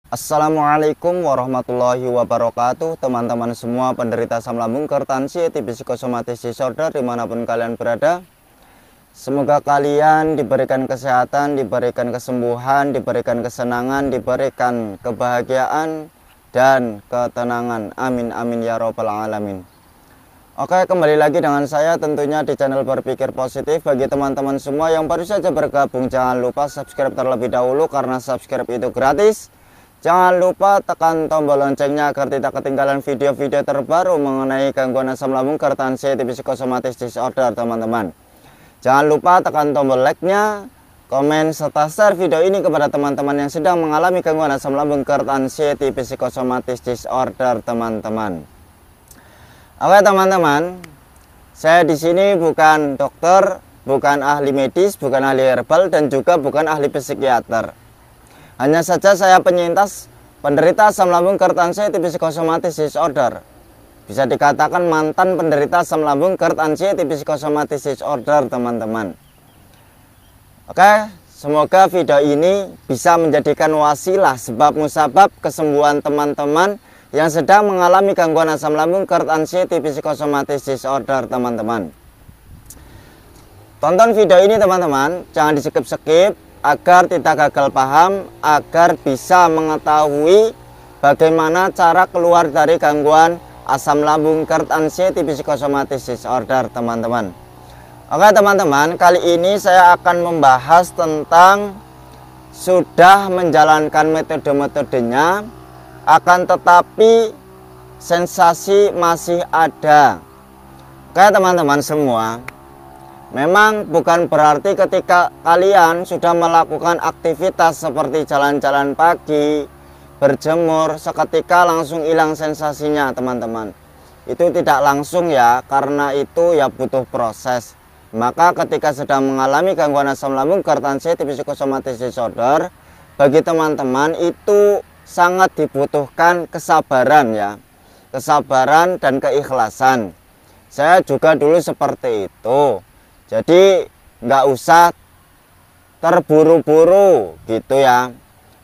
Assalamualaikum warahmatullahi wabarakatuh. Teman-teman semua penderita asam lambung, hipertensi, psikosomatis disorder dimanapun kalian berada, semoga kalian diberikan kesehatan, diberikan kesembuhan, diberikan kesenangan, diberikan kebahagiaan dan ketenangan. Amin amin ya robbal alamin. Oke, kembali lagi dengan saya tentunya di channel Berpikir Positif. Bagi teman-teman semua yang baru saja bergabung, jangan lupa subscribe terlebih dahulu karena subscribe itu gratis. Jangan lupa tekan tombol loncengnya agar tidak ketinggalan video-video terbaru mengenai gangguan asam lambung, hipertensi, psikosomatis disorder, teman-teman. Jangan lupa tekan tombol like-nya, komen, serta share video ini kepada teman-teman yang sedang mengalami gangguan asam lambung, hipertensi, psikosomatis disorder, teman-teman. Oke, teman-teman, saya di sini bukan dokter, bukan ahli medis, bukan ahli herbal, dan juga bukan ahli psikiater. Hanya saja saya penyintas penderita asam lambung, hipertensi, psikosomatis disorder. Bisa dikatakan mantan penderita asam lambung, hipertensi, psikosomatis disorder, teman-teman. Oke, semoga video ini bisa menjadikan wasilah sebab musabab kesembuhan teman-teman yang sedang mengalami gangguan asam lambung, hipertensi, psikosomatis disorder, teman-teman. Tonton video ini, teman-teman, jangan di-skip-skip agar tidak gagal paham, agar bisa mengetahui bagaimana cara keluar dari gangguan asam lambung, hipertensi, psikosomatis disorder, teman-teman. Oke, teman-teman, kali ini saya akan membahas tentang sudah menjalankan metode-metodenya, akan tetapi sensasi masih ada. Oke, teman-teman semua, memang bukan berarti ketika kalian sudah melakukan aktivitas seperti jalan-jalan pagi, berjemur, seketika langsung hilang sensasinya, teman-teman. Itu tidak langsung ya, karena itu ya butuh proses. Maka ketika sedang mengalami gangguan asam lambung, hipertensi, psikosomatis disorder, bagi teman-teman itu sangat dibutuhkan kesabaran ya. Kesabaran dan keikhlasan. Saya juga dulu seperti itu. Jadi nggak usah terburu-buru gitu ya.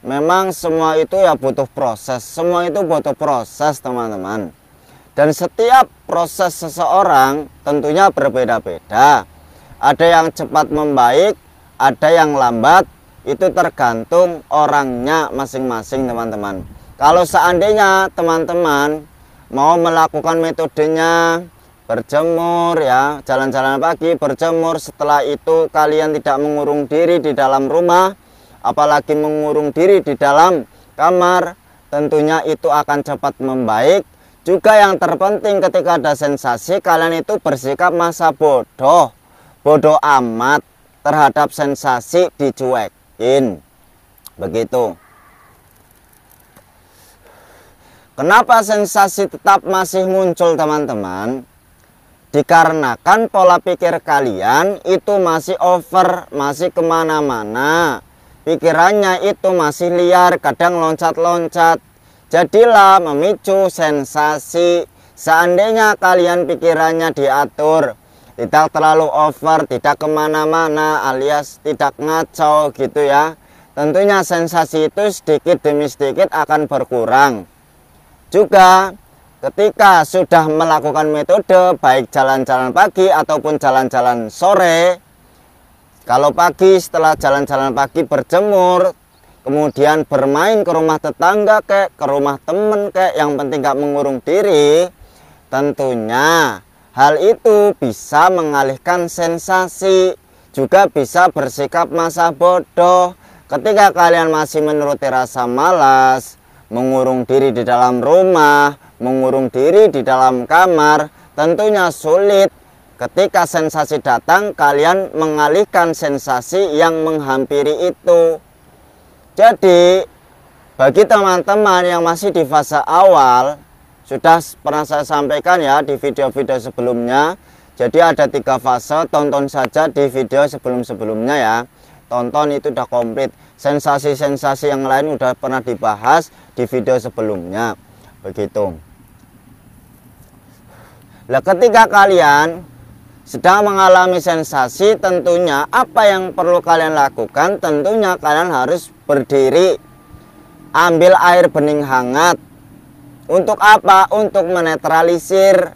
Memang semua itu ya butuh proses. Semua itu butuh proses, teman-teman. Dan setiap proses seseorang tentunya berbeda-beda. Ada yang cepat membaik, ada yang lambat. Itu tergantung orangnya masing-masing, teman-teman. Kalau seandainya teman-teman mau melakukan metodenya berjemur ya, jalan-jalan pagi, berjemur, setelah itu kalian tidak mengurung diri di dalam rumah, apalagi mengurung diri di dalam kamar, tentunya itu akan cepat membaik. Juga yang terpenting ketika ada sensasi, kalian itu bersikap masa bodoh amat terhadap sensasi, dicuekin begitu. Kenapa sensasi tetap masih muncul, teman-teman? Dikarenakan pola pikir kalian itu masih over, masih kemana-mana. Pikirannya itu masih liar, kadang loncat-loncat. Jadilah memicu sensasi. Seandainya kalian pikirannya diatur, tidak terlalu over, tidak kemana-mana, alias tidak ngaco gitu ya, tentunya sensasi itu sedikit demi sedikit akan berkurang. Juga ketika sudah melakukan metode baik jalan-jalan pagi ataupun jalan-jalan sore, kalau pagi setelah jalan-jalan pagi berjemur, kemudian bermain ke rumah tetangga kek, ke rumah temen kek, yang penting gak mengurung diri, tentunya hal itu bisa mengalihkan sensasi, juga bisa bersikap masa bodoh. Ketika kalian masih menuruti rasa malas, mengurung diri di dalam rumah, mengurung diri di dalam kamar, tentunya sulit. Ketika sensasi datang, kalian mengalihkan sensasi yang menghampiri itu. Jadi bagi teman-teman yang masih di fase awal, sudah pernah saya sampaikan ya di video-video sebelumnya. Jadi ada 3 fase, tonton saja di video sebelum-sebelumnya ya. Tonton, itu udah komplit. Sensasi-sensasi yang lain udah pernah dibahas di video sebelumnya. Begitu. Nah, ketika kalian sedang mengalami sensasi, tentunya apa yang perlu kalian lakukan? Tentunya kalian harus berdiri ambil air bening hangat. Untuk apa? Untuk menetralisir.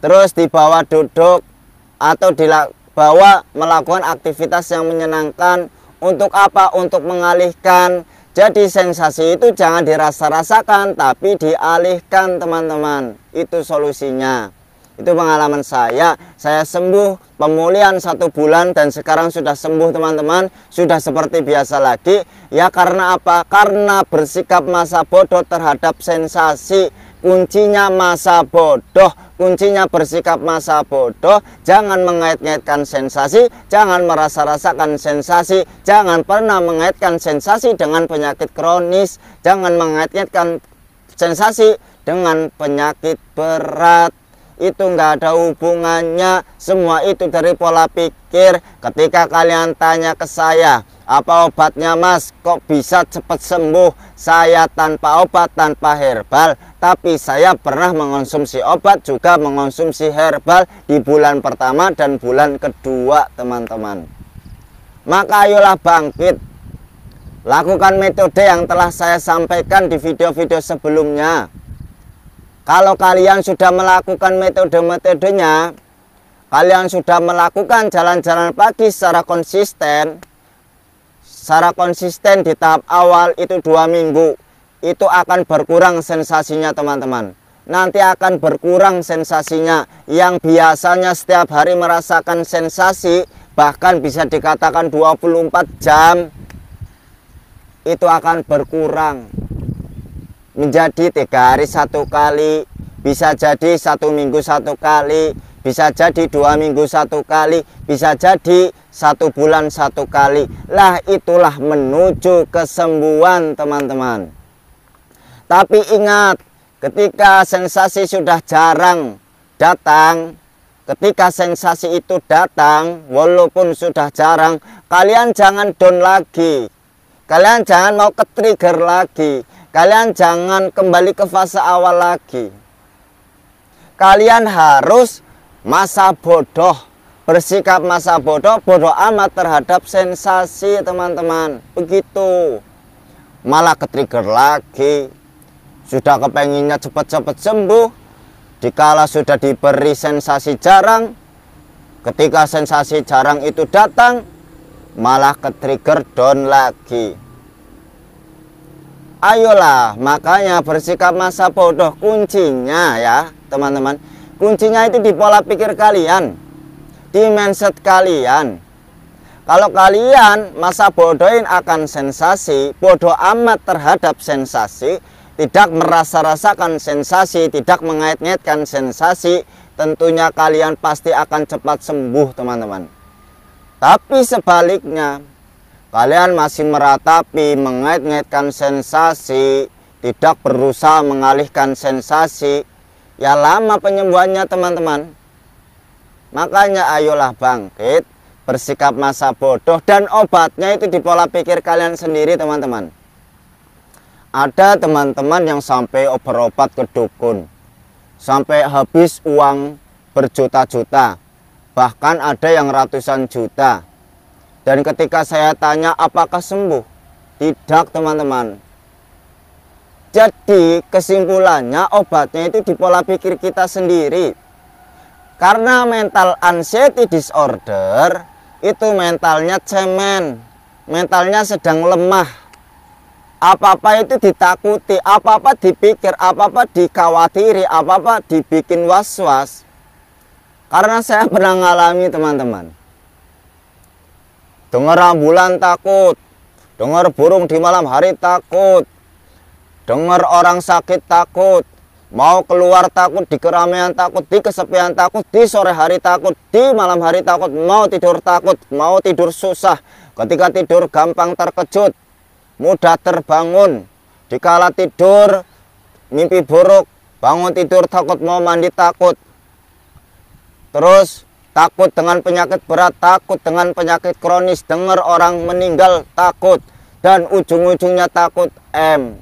Terus dibawa duduk atau dibawa melakukan aktivitas yang menyenangkan. Untuk apa? Untuk mengalihkan. Jadi sensasi itu jangan dirasa-rasakan, tapi dialihkan teman-teman. Itu solusinya. Itu pengalaman saya sembuh, pemulihan 1 bulan dan sekarang sudah sembuh teman-teman. Sudah seperti biasa lagi. Ya karena apa? Karena bersikap masa bodoh terhadap sensasi. Kuncinya masa bodoh, kuncinya bersikap masa bodoh. Jangan mengait-ngaitkan sensasi, jangan merasa-rasakan sensasi, jangan pernah mengaitkan sensasi dengan penyakit kronis, jangan mengait-ngaitkan sensasi dengan penyakit berat. Itu nggak ada hubungannya, semua itu dari pola pikir. Ketika kalian tanya ke saya, apa obatnya mas, kok bisa cepat sembuh? Saya tanpa obat, tanpa herbal, tapi saya pernah mengonsumsi obat, juga mengonsumsi herbal di bulan pertama dan bulan kedua teman-teman. Maka ayolah bangkit, lakukan metode yang telah saya sampaikan di video-video sebelumnya. Kalau kalian sudah melakukan metode-metodenya, kalian sudah melakukan jalan-jalan pagi secara konsisten di tahap awal itu 2 minggu, itu akan berkurang sensasinya teman-teman. Nanti akan berkurang sensasinya. Yang biasanya setiap hari merasakan sensasi, bahkan bisa dikatakan 24 jam, itu akan berkurang menjadi 3 hari 1 kali, bisa jadi 1 minggu 1 kali, bisa jadi 2 minggu 1 kali, bisa jadi 1 bulan 1 kali. Lah itulah menuju kesembuhan teman-teman. Tapi ingat, ketika sensasi sudah jarang datang, ketika sensasi itu datang walaupun sudah jarang, kalian jangan down lagi, kalian jangan mau ke trigger lagi, kalian jangan kembali ke fase awal lagi. Kalian harus masa bodoh, bersikap masa bodoh, bodoh amat terhadap sensasi teman-teman. Begitu. Malah ke trigger lagi. Sudah kepenginnya cepat-cepat sembuh, dikala sudah diberi sensasi jarang, ketika sensasi jarang itu datang, malah ke trigger down lagi. Ayolah, makanya bersikap masa bodoh kuncinya ya teman-teman. Kuncinya itu di pola pikir kalian, di mindset kalian. Kalau kalian masa bodohin akan sensasi, bodoh amat terhadap sensasi, tidak merasa-rasakan sensasi, tidak mengait-ngaitkan sensasi, tentunya kalian pasti akan cepat sembuh teman-teman. Tapi sebaliknya, kalian masih meratapi, mengait-ngaitkan sensasi, tidak berusaha mengalihkan sensasi, ya lama penyembuhannya teman-teman. Makanya ayolah bangkit, bersikap masa bodoh, dan obatnya itu di pola pikir kalian sendiri teman-teman. Ada teman-teman yang sampai berobat ke dukun, sampai habis uang berjuta-juta, bahkan ada yang ratusan juta. Dan ketika saya tanya apakah sembuh, tidak teman-teman. Jadi kesimpulannya obatnya itu di pola pikir kita sendiri. Karena mental anxiety disorder itu mentalnya cemen, mentalnya sedang lemah. Apa-apa itu ditakuti, apa-apa dipikir, apa-apa dikhawatiri, apa-apa dibikin was-was. Karena saya pernah ngalami teman-teman. Dengar ambulan takut, dengar burung di malam hari takut, dengar orang sakit takut, mau keluar takut, di keramaian takut, di kesepian takut, di sore hari takut, di malam hari takut, mau tidur takut, mau tidur susah, ketika tidur gampang terkejut, mudah terbangun, dikala tidur mimpi buruk, bangun tidur takut, mau mandi takut, terus takut dengan penyakit berat, takut dengan penyakit kronis, dengar orang meninggal takut, dan ujung-ujungnya takut M.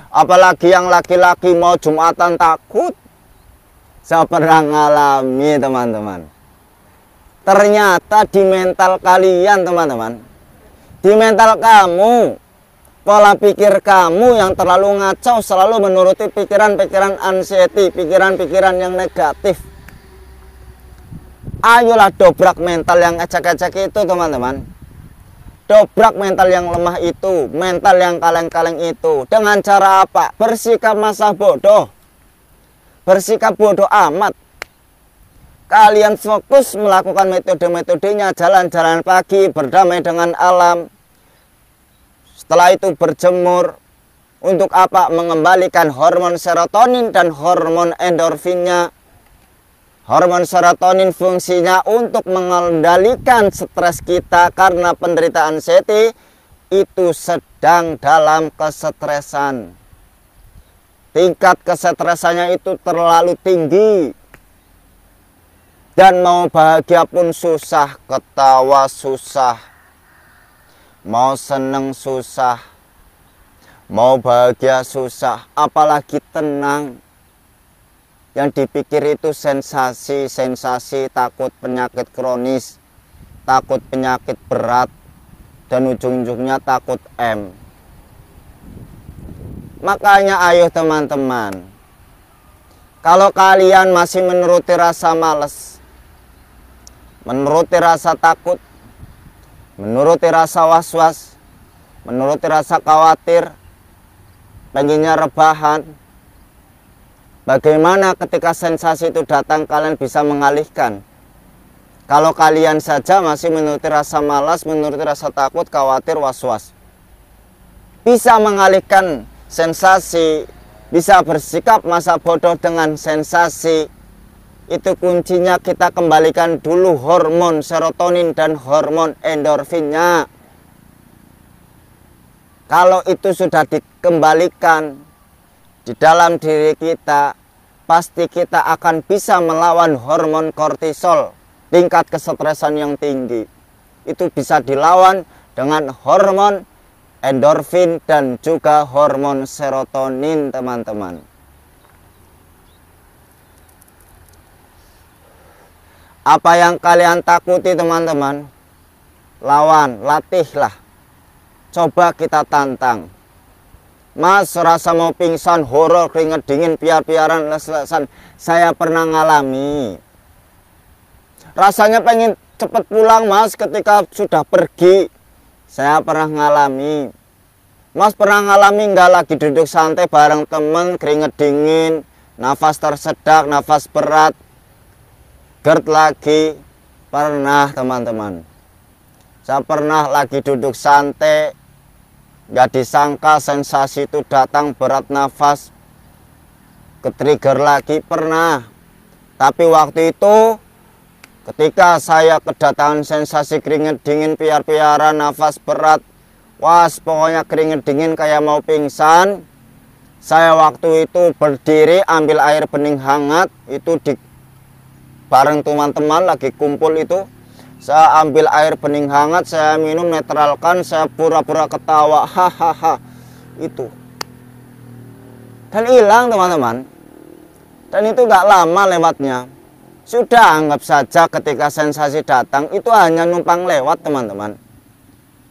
Apalagi yang laki-laki mau Jumatan takut. Saya pernah ngalami teman-teman. Ternyata di mental kalian teman-teman, di mental kamu, Pola pikir kamu yang terlalu ngacau, selalu menuruti pikiran-pikiran anxiety, pikiran-pikiran yang negatif. Ayolah dobrak mental yang ecek-ecek itu teman-teman. Dobrak mental yang lemah itu, mental yang kaleng-kaleng itu. Dengan cara apa? Bersikap masa bodoh. Bersikap bodoh amat. Kalian fokus melakukan metode-metodenya, jalan-jalan pagi, berdamai dengan alam. Setelah itu berjemur. Untuk apa? Mengembalikan hormon serotonin dan hormon endorfinnya. Hormon serotonin fungsinya untuk mengendalikan stres kita karena penderitaan anxiety itu sedang dalam kesetresan. Tingkat kesetresannya itu terlalu tinggi. Dan mau bahagia pun susah, ketawa susah. Mau seneng susah, mau bahagia susah, apalagi tenang. Yang dipikir itu sensasi, takut penyakit kronis, takut penyakit berat, dan ujung-ujungnya takut M. Makanya ayo teman-teman, kalau kalian masih menuruti rasa malas, menuruti rasa takut, menuruti rasa was-was, menuruti rasa khawatir, pengennya rebahan. Bagaimana ketika sensasi itu datang kalian bisa mengalihkan? Kalau kalian saja masih menuruti rasa malas, menuruti rasa takut, khawatir, was-was. Bisa mengalihkan sensasi, bisa bersikap masa bodoh dengan sensasi. Itu kuncinya kita kembalikan dulu hormon serotonin dan hormon endorfinnya. Kalau itu sudah dikembalikan di dalam diri kita, pasti kita akan bisa melawan hormon kortisol, tingkat kesetresan yang tinggi. Itu bisa dilawan dengan hormon endorfin dan juga hormon serotonin, teman-teman. Apa yang kalian takuti teman-teman, lawan, latihlah. Coba kita tantang. Mas, rasa mau pingsan, horor, keringet dingin, piar-piaran, les-lesan. Saya pernah ngalami. Rasanya pengen cepet pulang mas ketika sudah pergi. Saya pernah ngalami. Mas pernah ngalami nggak lagi duduk santai bareng temen, keringet dingin, nafas tersedak, nafas berat. GERD lagi. Pernah teman-teman. Saya pernah lagi duduk santai, gak disangka sensasi itu datang, berat nafas, ke-trigger lagi. Pernah. Tapi waktu itu ketika saya kedatangan sensasi keringet dingin, piar-piaran, nafas berat, was pokoknya keringet dingin kayak mau pingsan. Saya waktu itu berdiri ambil air bening hangat, itu di bareng teman-teman lagi kumpul itu. Saya ambil air bening hangat, saya minum, netralkan, saya pura-pura ketawa, hahaha, itu. Dan hilang teman-teman. Dan itu gak lama lewatnya. Sudah, anggap saja ketika sensasi datang, itu hanya numpang lewat teman-teman.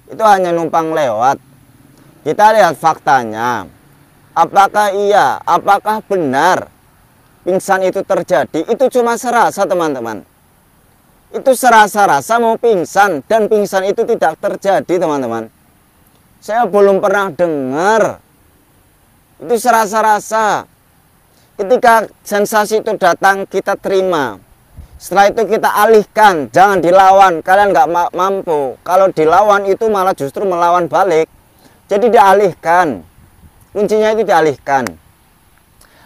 Itu hanya numpang lewat. Kita lihat faktanya. Apakah iya, apakah benar pingsan itu terjadi? Itu cuma serasa teman-teman. Itu serasa-rasa mau pingsan, dan pingsan itu tidak terjadi teman-teman. Saya belum pernah dengar. Itu serasa-rasa. Ketika sensasi itu datang, kita terima. Setelah itu kita alihkan, jangan dilawan. Kalian nggak mampu. Kalau dilawan itu malah justru melawan balik. Jadi dialihkan. Kuncinya itu dialihkan.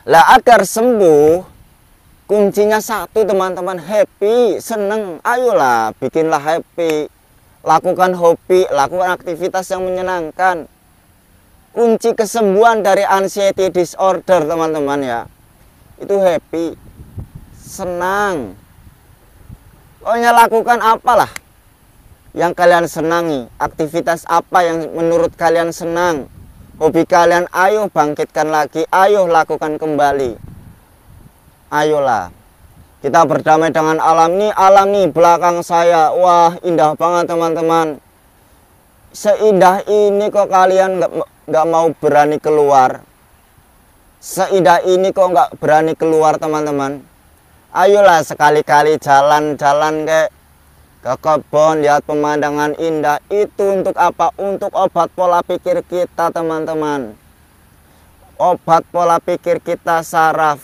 Lah agar sembuh, kuncinya satu teman-teman, happy, seneng. Ayolah, bikinlah happy. Lakukan hobi, lakukan aktivitas yang menyenangkan. Kunci kesembuhan dari anxiety disorder teman-teman ya, itu happy, senang. Pokoknya lakukan apalah yang kalian senangi. Aktivitas apa yang menurut kalian senang. Hobi kalian, ayo bangkitkan lagi, ayo lakukan kembali. Ayolah, kita berdamai dengan alam nih belakang saya. Wah, indah banget teman-teman. Seindah ini kok kalian nggak mau berani keluar. Seindah ini kok nggak berani keluar teman-teman. Ayolah sekali-kali jalan-jalan ke kebun, lihat pemandangan indah. Itu untuk apa? Untuk obat pola pikir kita teman-teman. Obat pola pikir kita saraf.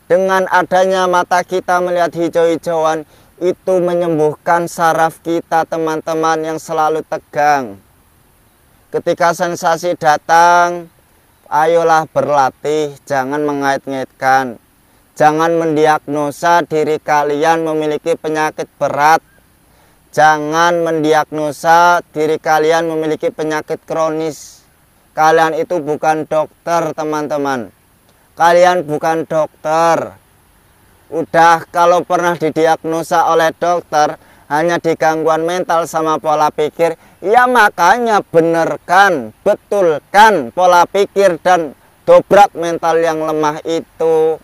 Dengan adanya mata kita melihat hijau-hijauan, itu menyembuhkan saraf kita teman-teman yang selalu tegang. Ketika sensasi datang, ayolah berlatih, jangan mengait-ngaitkan. Jangan mendiagnosa diri kalian memiliki penyakit berat. Jangan mendiagnosa diri kalian memiliki penyakit kronis. Kalian itu bukan dokter teman-teman. Kalian bukan dokter. Udah kalau pernah didiagnosa oleh dokter hanya di gangguan mental sama pola pikir, ya makanya benerkan, betulkan pola pikir dan dobrak mental yang lemah itu.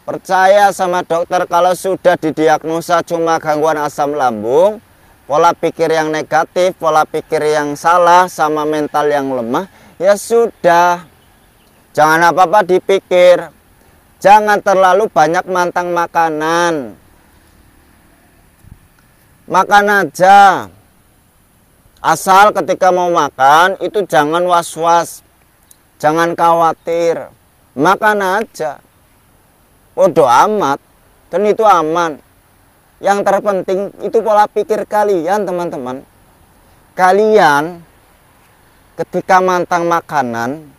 Percaya sama dokter kalau sudah didiagnosa cuma gangguan asam lambung, pola pikir yang negatif, pola pikir yang salah sama mental yang lemah, ya sudah. Jangan apa-apa dipikir. Jangan terlalu banyak mantang makanan. Makan aja. Asal ketika mau makan itu jangan was-was. Jangan khawatir. Makan aja. Bodoh amat. Dan itu aman. Yang terpenting itu pola pikir kalian teman-teman. Kalian ketika mantang makanan,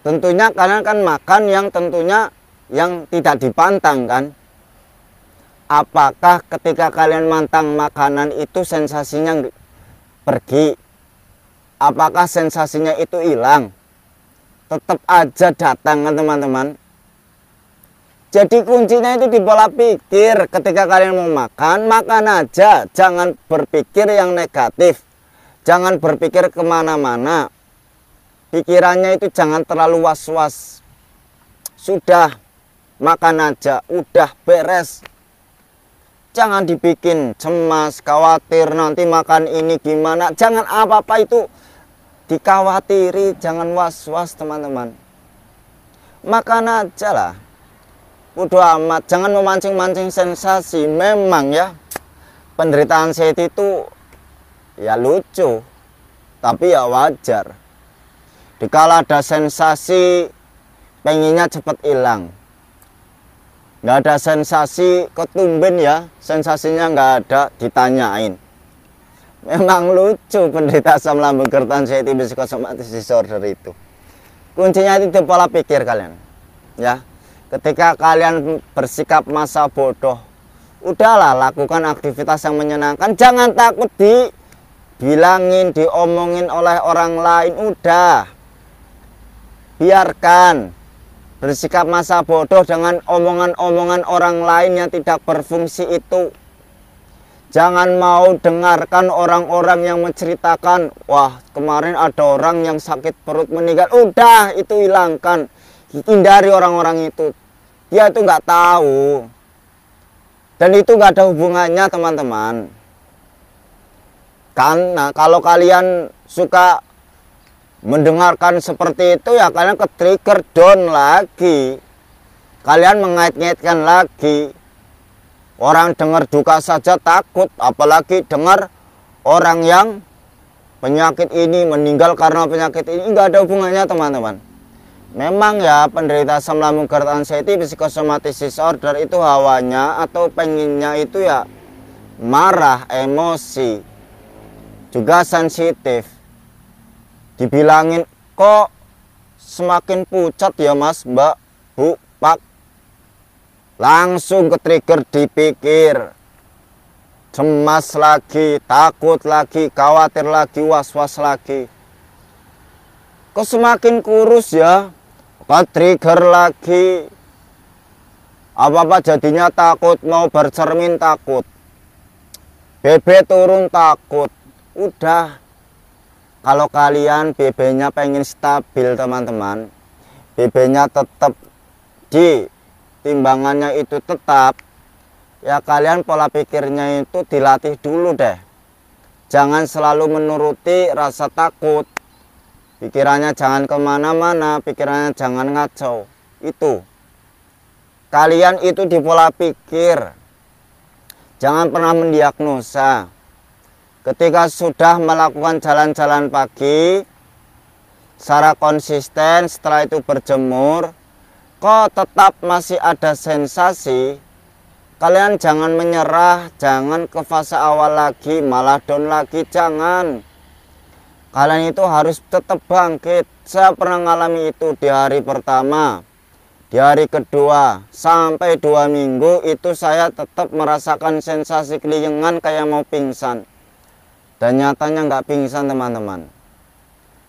tentunya kalian kan makan yang tentunya yang tidak dipantang kan. Apakah ketika kalian mantang makanan itu sensasinya pergi? Apakah sensasinya itu hilang? Tetap aja datang kan teman-teman. Jadi kuncinya itu di pola pikir. Ketika kalian mau makan, makan aja. Jangan berpikir yang negatif. Jangan berpikir kemana-mana. Pikirannya itu jangan terlalu was-was. Sudah, makan aja, udah beres. Jangan dibikin cemas, khawatir nanti makan ini gimana. Jangan apa-apa itu dikhawatiri, jangan was-was teman-teman. Makan aja lah. Bodoh amat, jangan memancing-mancing sensasi. Memang ya, penderitaan saya itu ya lucu, tapi ya wajar. Dikala ada sensasi, pengennya cepat hilang. Nggak ada sensasi, ketumben ya, sensasinya nggak ada, ditanyain. Memang lucu penderita asam lambung gerd anxiety psychosomatic disorder itu. Kuncinya itu di pola pikir kalian. Ya, ketika kalian bersikap masa bodoh, udahlah lakukan aktivitas yang menyenangkan. Jangan takut dibilangin, diomongin oleh orang lain. Udah. Biarkan bersikap masa bodoh dengan omongan-omongan orang lain yang tidak berfungsi itu. Jangan mau dengarkan orang-orang yang menceritakan, wah kemarin ada orang yang sakit perut meninggal. Udah, itu hilangkan. Hindari orang-orang itu. Dia itu nggak tahu. Dan itu nggak ada hubungannya teman-teman. Karena kalau kalian suka mendengarkan seperti itu ya kalian ke trigger down lagi. Kalian mengait-ngaitkan lagi. Orang dengar duka saja takut, apalagi dengar orang yang penyakit ini meninggal karena penyakit ini. Enggak ada hubungannya teman-teman. Memang ya penderita asam lambung gerd anxiety psychosomatic disorder itu hawanya atau pengennya itu ya marah, emosi, juga sensitif. Dibilangin kok semakin pucat ya mas, mbak, bu, pak. Langsung ke trigger dipikir. Cemas lagi, takut lagi, khawatir lagi, was-was lagi. Kok semakin kurus ya, ke trigger lagi. Apa-apa jadinya takut, mau bercermin takut. BB turun takut. Udah. Kalau kalian BB-nya pengen stabil teman-teman, BB-nya tetap di timbangannya itu tetap, ya kalian pola pikirnya itu dilatih dulu deh. Jangan selalu menuruti rasa takut. Pikirannya jangan kemana-mana, pikirannya jangan ngacau. Itu kalian itu di pola pikir. Jangan pernah mendiagnosa. Ketika sudah melakukan jalan-jalan pagi secara konsisten, setelah itu berjemur, kok tetap masih ada sensasi, kalian jangan menyerah, jangan ke fase awal lagi, malah down lagi, jangan. Kalian itu harus tetap bangkit. Saya pernah mengalami itu di hari pertama, di hari kedua, sampai 2 minggu itu saya tetap merasakan sensasi keliengan kayak mau pingsan. Dan nyatanya nggak pingsan teman-teman.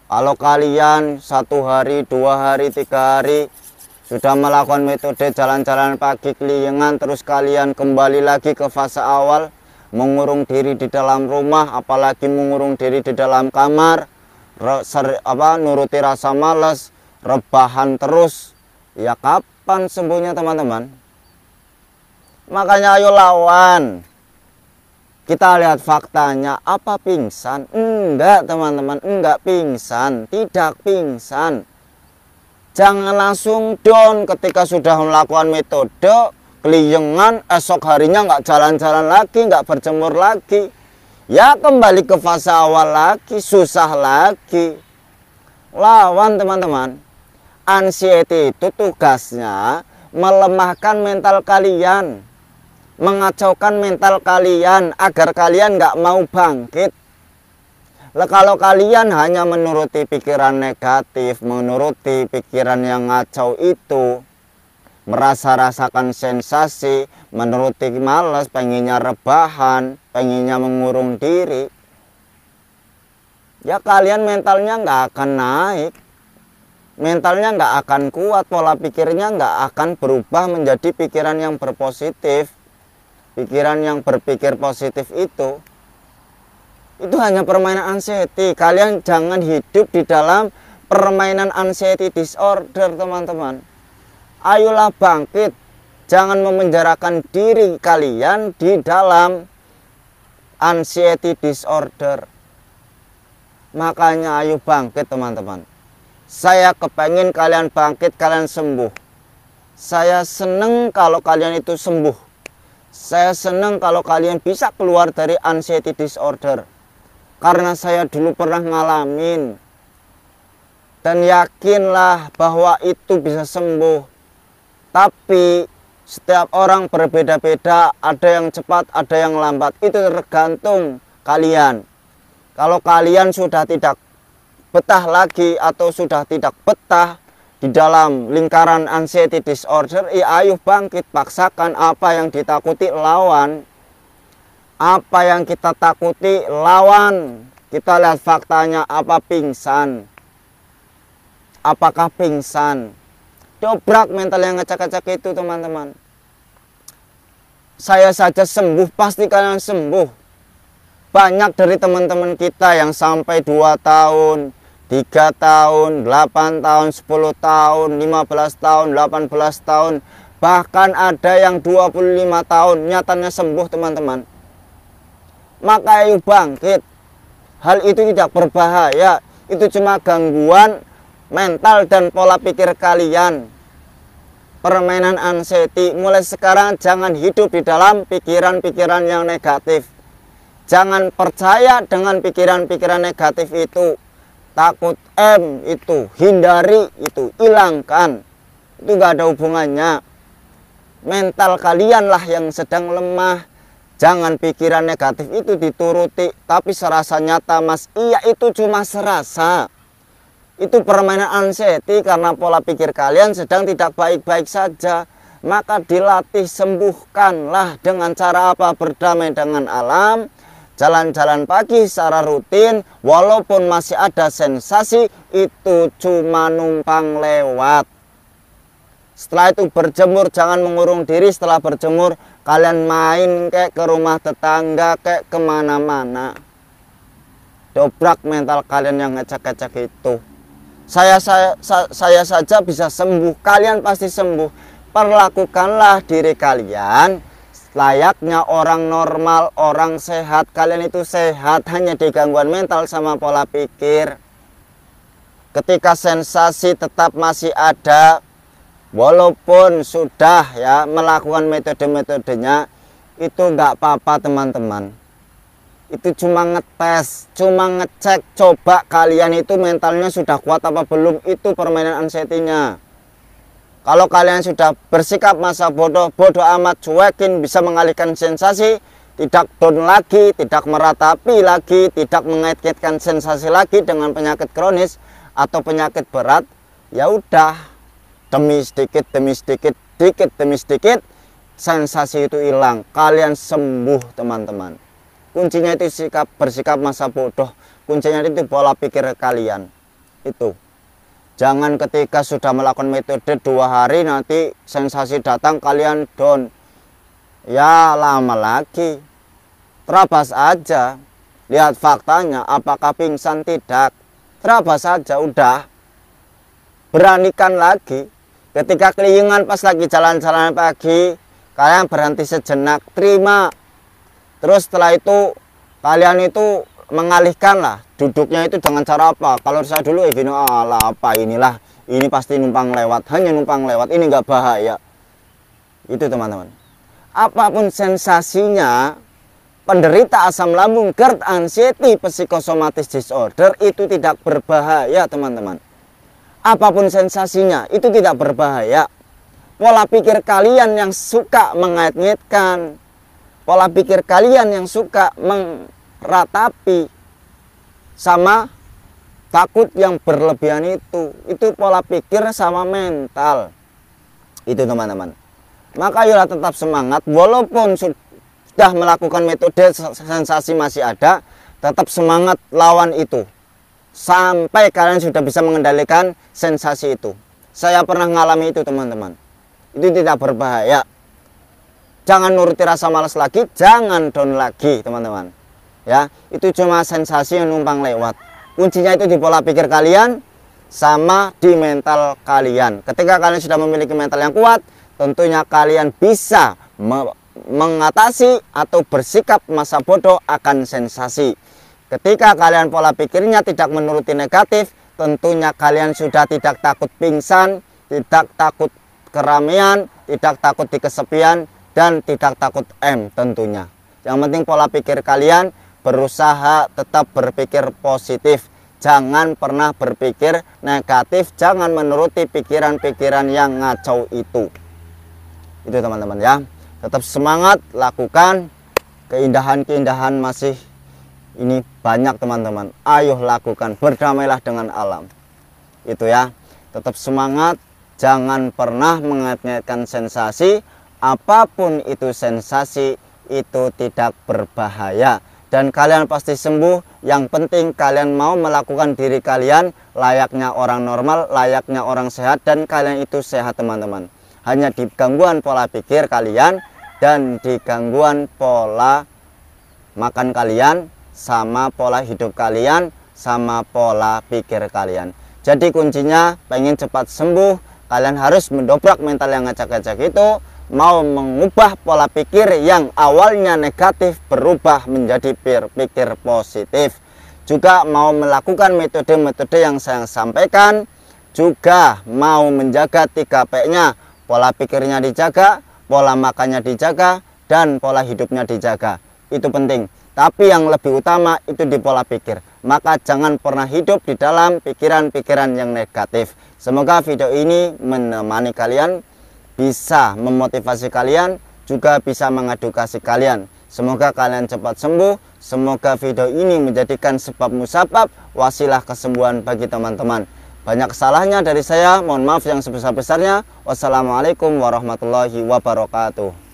Kalau kalian 1 hari, 2 hari, 3 hari sudah melakukan metode jalan-jalan pagi keliengan, terus kalian kembali lagi ke fase awal, mengurung diri di dalam rumah, apalagi mengurung diri di dalam kamar, nuruti rasa malas, rebahan terus, ya kapan sembuhnya teman-teman? Makanya ayo lawan. Kita lihat faktanya, apa pingsan? Enggak teman-teman, enggak pingsan, tidak pingsan. Jangan langsung down ketika sudah melakukan metode keliengan, esok harinya enggak jalan-jalan lagi, enggak berjemur lagi. Ya kembali ke fase awal lagi, susah lagi. Lawan teman-teman. Anxiety itu tugasnya melemahkan mental kalian, mengacaukan mental kalian agar kalian nggak mau bangkit. Kalau kalian hanya menuruti pikiran negatif, menuruti pikiran yang ngacau itu, rasakan sensasi, menuruti malas, pengennya rebahan, pengennya mengurung diri, ya kalian mentalnya nggak akan naik, mentalnya nggak akan kuat, pola pikirnya nggak akan berubah menjadi pikiran yang berpositif. Pikiran yang berpikir positif itu hanya permainan anxiety. Kalian jangan hidup di dalam permainan anxiety disorder teman-teman. Ayolah bangkit. Jangan memenjarakan diri kalian di dalam anxiety disorder. Makanya ayo bangkit teman-teman. Saya kepengen kalian bangkit, kalian sembuh. Saya seneng kalau kalian itu sembuh. Saya senang kalau kalian bisa keluar dari anxiety disorder. Karena saya dulu pernah ngalamin. Dan yakinlah bahwa itu bisa sembuh. Tapi setiap orang berbeda-beda. Ada yang cepat, ada yang lambat. Itu tergantung kalian. Kalau kalian sudah tidak betah lagi atau sudah tidak betah di dalam lingkaran anxiety disorder, ya ayo bangkit, paksakan. Apa yang ditakuti lawan, apa yang kita takuti lawan. Kita lihat faktanya, apa pingsan, apakah pingsan? Dobrak mental yang ngecek-ngecek itu teman-teman. Saya saja sembuh, pasti kalian sembuh. Banyak dari teman-teman kita yang sampai 2 tahun, 3 tahun, 8 tahun, 10 tahun, 15 tahun, 18 tahun, bahkan ada yang 25 tahun nyatanya sembuh teman-teman. Maka ayo bangkit. Hal itu tidak berbahaya, itu cuma gangguan mental dan pola pikir kalian. Permainan anxiety, mulai sekarang jangan hidup di dalam pikiran-pikiran yang negatif. Jangan percaya dengan pikiran-pikiran negatif itu. Takut itu, hindari itu, hilangkan. Itu gak ada hubungannya. Mental kalianlah yang sedang lemah. Jangan pikiran negatif itu dituruti. Tapi serasa nyata mas, iya itu cuma serasa. Itu permainan anxiety karena pola pikir kalian sedang tidak baik-baik saja. Maka dilatih, sembuhkanlah dengan cara apa? Berdamai dengan alam. Jalan-jalan pagi secara rutin, walaupun masih ada sensasi, itu cuma numpang lewat. Setelah itu berjemur, jangan mengurung diri. Setelah berjemur, kalian main kayak ke rumah tetangga, kayak kemana-mana. Dobrak mental kalian yang ngecek-ngecek itu. Saya saja bisa sembuh, kalian pasti sembuh. Perlakukanlah diri kalian layaknya orang normal, orang sehat. Kalian itu sehat, hanya di gangguan mental sama pola pikir. ketika sensasi tetap masih ada, walaupun sudah ya melakukan metode-metodenya, itu nggak apa-apa teman-teman. Itu cuma ngetes, cuma ngecek, coba kalian itu mentalnya sudah kuat apa belum. Itu permainan anxiety-nya. Kalau kalian sudah bersikap masa bodoh amat, cuekin, bisa mengalihkan sensasi, tidak down lagi, tidak meratapi lagi, tidak mengait-ngaitkan sensasi lagi dengan penyakit kronis atau penyakit berat, ya udah, demi sedikit, sedikit demi sedikit, sensasi itu hilang, kalian sembuh teman-teman. Kuncinya itu bersikap masa bodoh, kuncinya itu pola pikir kalian. Itu. Jangan ketika sudah melakukan metode 2 hari nanti sensasi datang kalian down. Ya lama lagi. Terabas aja. Lihat faktanya apakah pingsan tidak. Terabas saja udah. Beranikan lagi. Ketika kelilingan pas lagi jalan-jalan pagi, kalian berhenti sejenak, terima. Terus setelah itu kalian itu mengalihkan lah duduknya itu dengan cara apa. Kalau saya dulu ala apa inilah, ini pasti numpang lewat, hanya numpang lewat, ini nggak bahaya. Itu teman-teman, apapun sensasinya, penderita asam lambung, GERD, anxiety, psikosomatis disorder itu tidak berbahaya teman-teman. Apapun sensasinya itu tidak berbahaya. Pola pikir kalian yang suka mengait-ngaitkan, pola pikir kalian yang suka ratapi sama takut yang berlebihan itu pola pikir sama mental itu teman-teman. Maka ayolah tetap semangat, walaupun sudah melakukan metode sensasi masih ada, tetap semangat lawan itu sampai kalian sudah bisa mengendalikan sensasi itu. Saya pernah mengalami itu teman-teman, itu tidak berbahaya. Jangan nuruti rasa malas lagi, jangan down lagi teman-teman. Ya, itu cuma sensasi yang numpang lewat. Kuncinya itu di pola pikir kalian sama di mental kalian. Ketika kalian sudah memiliki mental yang kuat, tentunya kalian bisa mengatasi atau bersikap masa bodoh akan sensasi. Ketika kalian pola pikirnya tidak menuruti negatif, tentunya kalian sudah tidak takut pingsan, tidak takut keramaian, tidak takut di kesepian, dan tidak takut tentunya. Yang penting pola pikir kalian berusaha tetap berpikir positif, jangan pernah berpikir negatif, jangan menuruti pikiran-pikiran yang ngacau itu teman-teman ya. Tetap semangat, lakukan, keindahan-keindahan masih ini banyak teman-teman. Ayo lakukan, berdamailah dengan alam itu ya. Tetap semangat, jangan pernah mengait-ngaitkan sensasi. Apapun itu sensasi itu tidak berbahaya dan kalian pasti sembuh. Yang penting kalian mau melakukan diri kalian layaknya orang normal, layaknya orang sehat, dan kalian itu sehat teman-teman. Hanya di gangguan pola pikir kalian dan di gangguan pola makan kalian, sama pola hidup kalian, sama pola pikir kalian. Jadi kuncinya pengen cepat sembuh, kalian harus mendobrak mental yang ngacak-ngacak itu, mau mengubah pola pikir yang awalnya negatif berubah menjadi pikir positif. Juga mau melakukan metode-metode yang saya sampaikan, juga mau menjaga 3P-nya, pola pikirnya dijaga, pola makannya dijaga, dan pola hidupnya dijaga. Itu penting. Tapi yang lebih utama itu di pola pikir. Maka jangan pernah hidup di dalam pikiran-pikiran yang negatif. Semoga video ini menemani kalian, bisa memotivasi kalian, juga bisa mengedukasi kalian. Semoga kalian cepat sembuh. Semoga video ini menjadikan sebab musabab wasilah kesembuhan bagi teman-teman. Banyak kesalahannya dari saya, mohon maaf yang sebesar-besarnya. Wassalamualaikum warahmatullahi wabarakatuh.